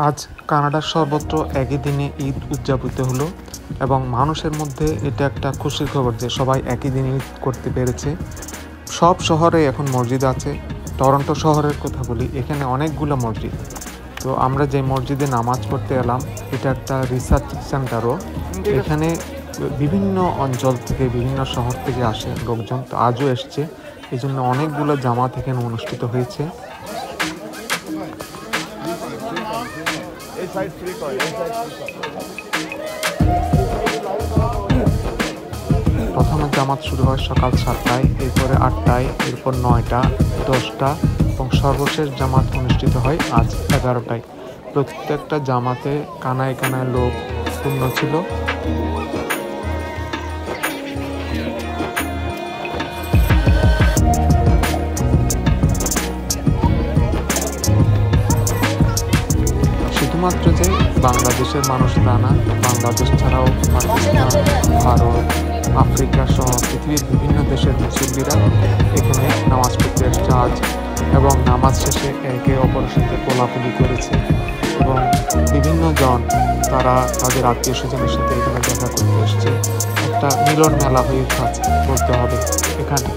আজ কানাডার সর্বত্র একই দিনে ঈদ উদযাপিত হলো এবং মানুষের মধ্যে এটা একটা খুশির খবর যে সবাই একই দিনে ঈদ করতে পেরেছে। সব শহরে এখন মসজিদ আছে। টরন্টো শহরের কথা বলি, এখানে অনেকগুলো মসজিদ। তো আমরা যে মসজিদে নামাজ পড়তে এলাম, এটা একটা রিসার্চ সেন্টারও। এখানে বিভিন্ন অঞ্চল থেকে, বিভিন্ন শহর থেকে আসে লোকজন, তো আজও এসছে। এই জন্য অনেকগুলো জামাত এখানে অনুষ্ঠিত হয়েছে। প্রথমে জামাত শুরু হয় সকাল 7টায়, এরপরে 8টায়, এরপর 9টা, 10টা এবং সর্বশেষ জামাত অনুষ্ঠিত হয় আজ 11টায়। প্রত্যেকটা জামাতে কানায় কানায় লোক পূর্ণ ছিল। শুধুমাত্র যে বাংলাদেশের মানুষ তা না, বাংলাদেশ ছাড়াও পাকিস্তান, ভারত, আফ্রিকা সহ পৃথিবীর বিভিন্ন দেশের মুসল্লিরা এখানে নামাজ পড়তে এসছে আজ, এবং নামাজ শেষে একে অপরের সাথে কোলাকুলি করেছে এবং বিভিন্ন জন তারা তাদের আত্মীয় স্বজনের সাথে এখানে দেখা করতে এসছে। একটা মিলন মেলা হয়ে বলতে হবে এখানে।